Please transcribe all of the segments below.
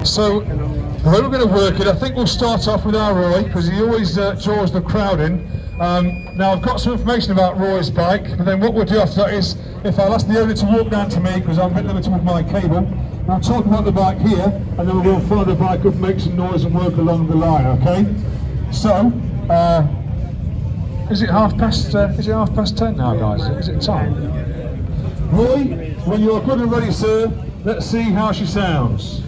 So, the way we're going to work it, I think we'll start off with our Roy, because he always draws the crowd in. Now, I've got some information about Roy's bike, but then what we'll do after that is, if I'll ask the owner to walk down to me, because I'm a bit limited with my cable, we'll talk about the bike here, and then we'll follow the bike up, make some noise and work along the line, okay? So, is it half past 10 now, guys? Is it time? Roy, when you're good and ready, sir, let's see how she sounds.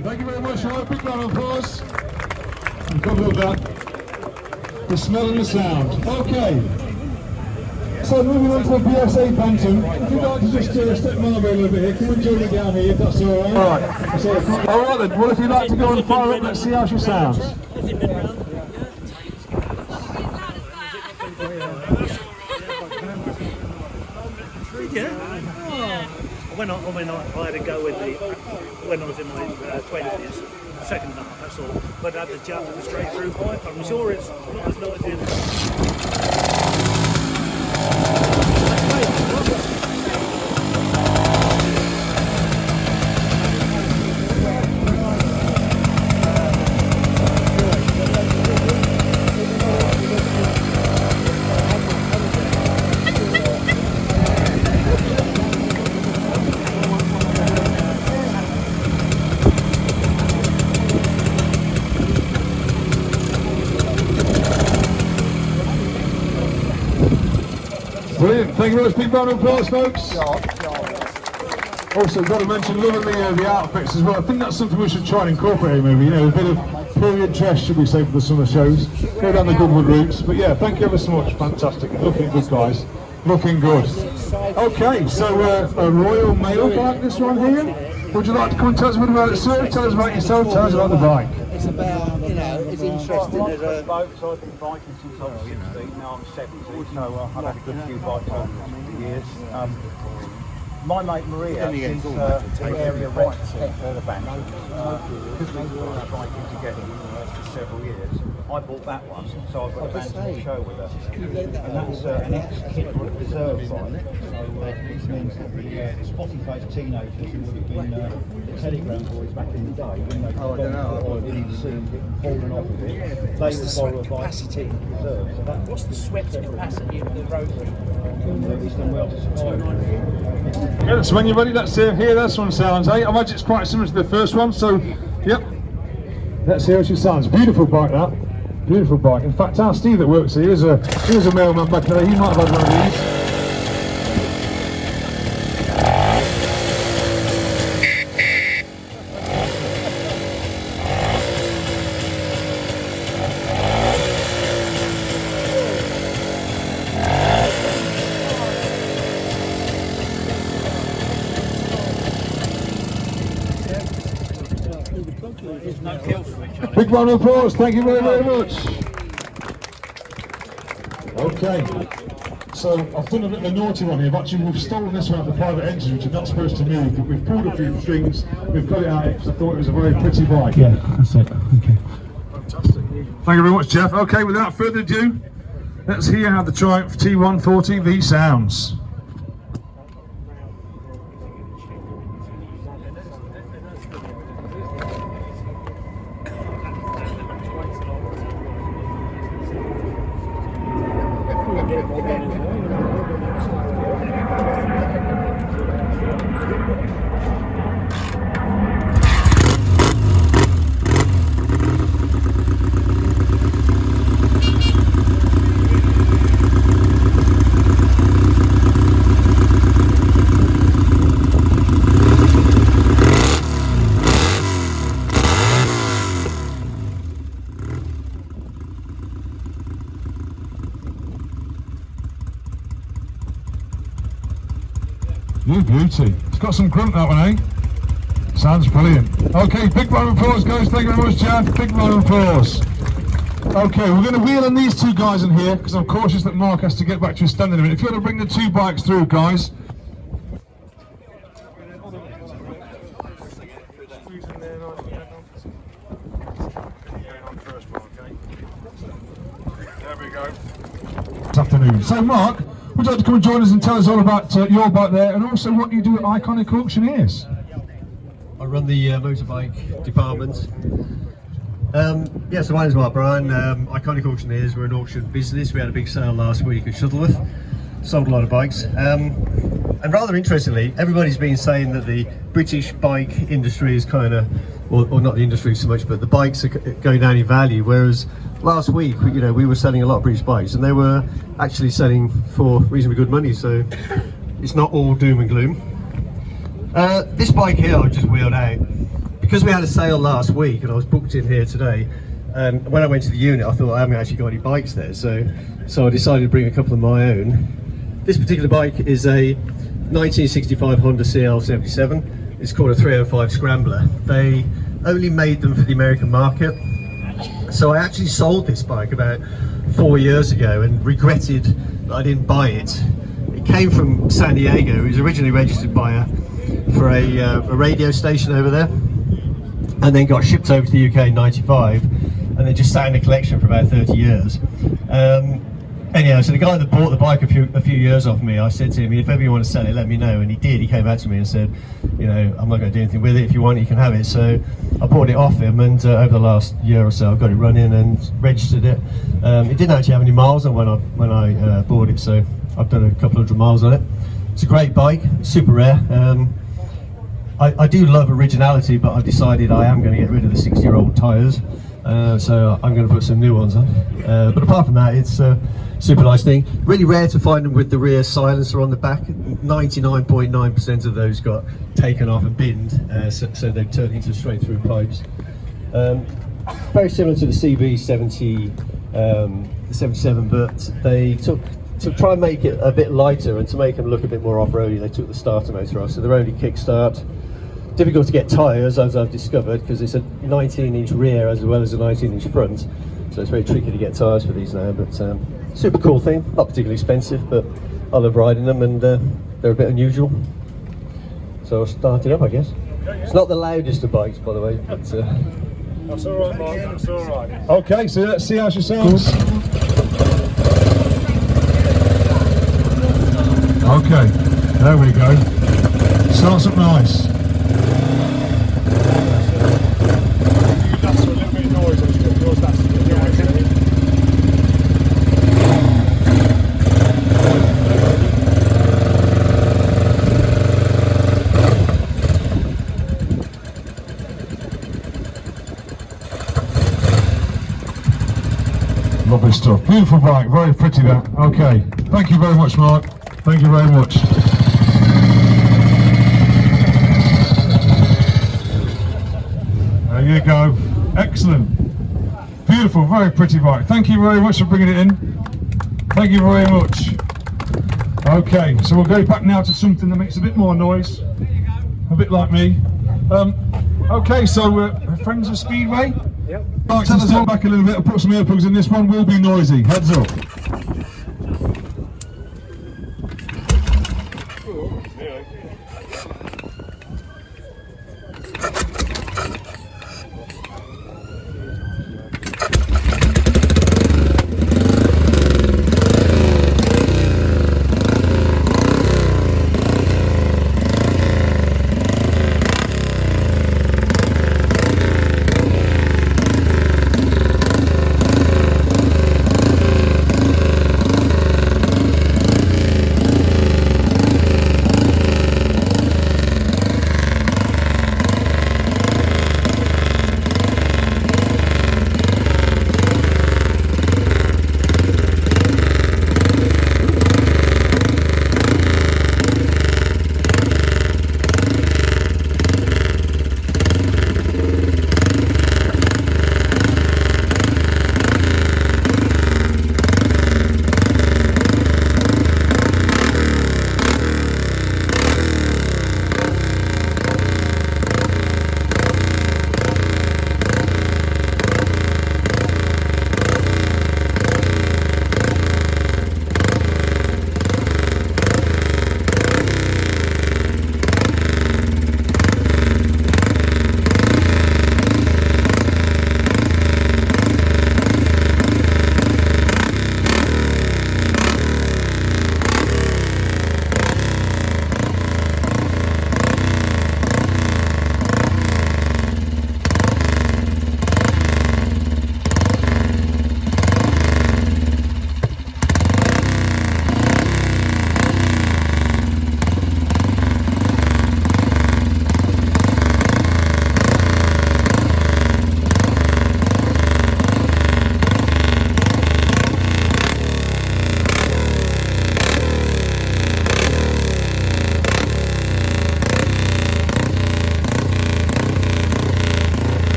Thank you very much, Roy. Big round of applause. And come with that. The smell and the sound. Okay. So moving on to the BSA Bantam. If you'd like to just step my way a little bit here, can we join me down here if that's alright? Alright. So, alright then, well if you'd like to go and fire up, let's see how she sounds. When I had a go with when I was in my 20s, second half, that's all. But I had the jump and the straight through pipe. I'm sure it's not as noisy. Brilliant, thank you very much. Big round of applause, folks. Also, got to mention loving the outfits as well. I think that's something we should try and incorporate, maybe, you know, a bit of period dress, should we say, for the summer shows. Go down the Goodwood routes. But yeah, thank you ever so much. Fantastic. Looking good, guys. Looking good. Okay, so a Royal Mail bike, this one here. Would you like to come and tell us a bit about it, sir? Tell us about yourself, tell us about the bike. It's about, you know, it's interesting as a... Boats, I've been biking since I was 16, now I'm 70, so I've had a good few bikes over the years. My mate Maria, since the area rent the Bantam, because we were biking together for several years, I bought that one, so I've got a Bantam to show with her. And that's an ex-kid reserve bike, so this means that the spotty-faced teenagers who would have been the Telegram boys back in the day, when they didn't see it falling off of it, they would borrow a bike to reserve. So that, What's the swept capacity of the rotary? Yeah, so when you're ready, let's hear this one sounds, I imagine it's quite similar to the first one, so, yep. Let's hear how she sounds. Beautiful bike, that. Beautiful bike. In fact, our Steve that works here, he was a mailman back there, he might have had one of these. Big round of applause. Thank you very, very much. Okay. So I've done a bit of a naughty one here, but actually we've stolen this one out of the private engine, which you're not supposed to move, but we've pulled a few strings, we've got it out because I thought it was a very pretty bike. Yeah, that's it. Okay. Fantastic. Thank you very much, Jeff. Okay, without further ado, let's hear how the Triumph T140V sounds. You beauty. It's got some grunt that one, eh? Sounds brilliant. Okay, big round of applause, guys. Thank you very much, Jeff. Big round of applause. Okay, we're going to wheel in these two guys in here because I'm cautious that Mark has to get back to his stand in a minute. If you want to bring the two bikes through, guys. There we go. This afternoon. So, Mark, would you like to come and join us and tell us all about your bike there and also what you do at Iconic Auctioneers? I run the motorbike department. So my name's Mark Bryan. Iconic Auctioneers, we're an auction business. We had a big sale last week at Shuttleworth. Sold a lot of bikes. And rather interestingly, everybody's been saying that the British bike industry is kind of, or not the industry so much, but the bikes are going down in value, whereas last week, we were selling a lot of British bikes and they were actually selling for reasonably good money, so it's not all doom and gloom. This bike here I just wheeled out because we had a sale last week and I was booked in here today, and when I went to the unit I thought I haven't actually got any bikes there, so I decided to bring a couple of my own. This particular bike is a 1965 Honda CL77. It's called a 305 Scrambler. They only made them for the American market, so I actually sold this bike about 4 years ago and regretted that I didn't buy it. It came from San Diego. It was originally registered for a radio station over there, and then got shipped over to the UK in '95, and then just sat in a collection for about 30 years. Anyhow, so the guy that bought the bike a few years off me, I said to him, if ever you want to sell it, let me know, and he did. He came back to me and said, I'm not going to do anything with it. If you want it, you can have it. So I bought it off him, and over the last year or so, I've got it running and registered it. It didn't actually have any miles on when I bought it, so I've done a couple hundred miles on it. It's a great bike, super rare. I do love originality, but I've decided I am going to get rid of the 60-year-old tyres, so I'm going to put some new ones on. But apart from that, it's a super nice thing. Really rare to find them with the rear silencer on the back. 99.9% of those got taken off and binned, so they've turned into straight-through pipes. Very similar to the CB77, but they took, to try and make it a bit lighter and to make them look a bit more off-roady, they took the starter motor off, so they're only kickstart. Difficult to get tyres, as I've discovered, because it's a 19-inch rear as well as a 19-inch front, so it's very tricky to get tyres for these now, but super cool thing, not particularly expensive, but I love riding them, and they're a bit unusual, so I'll start it up, I guess. It's not the loudest of bikes, by the way, but that's alright, Mark, that's alright. Okay, so let's see how she sounds. Okay, there we go. Starts up nice. That's a little bit of noise, that's a bit of noise. Lovely stuff. Beautiful bike, very pretty that. Okay, thank you very much, Mark. Thank you very much. There you go. Excellent. Beautiful, very pretty bike. Thank you very much for bringing it in. Thank you very much. Okay, so we'll go back now to something that makes a bit more noise. A bit like me. Okay, so we're friends of Speedway. Yep. Right, so step back a little bit. I'll put some earplugs in. This one will be noisy. Heads up.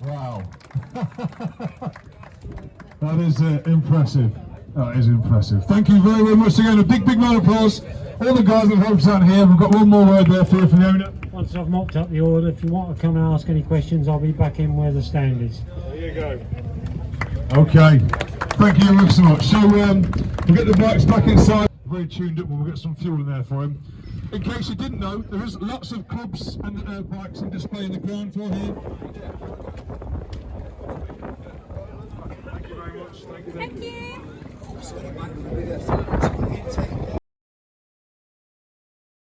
Wow. That is impressive. That is impressive. Thank you very, very much again. A big, big round of applause. All the guys that helped us out here. We've got one more word there for you from the owner. Once I've mocked up the order, if you want to come and ask any questions, I'll be back in where the stand is. There you go. Okay. Thank you ever so much. So we'll get the bikes back inside. Very tuned up, we'll get some fuel in there for him. In case you didn't know, there is lots of clubs and bikes on display in the ground floor here. Thank you very much. Thank you.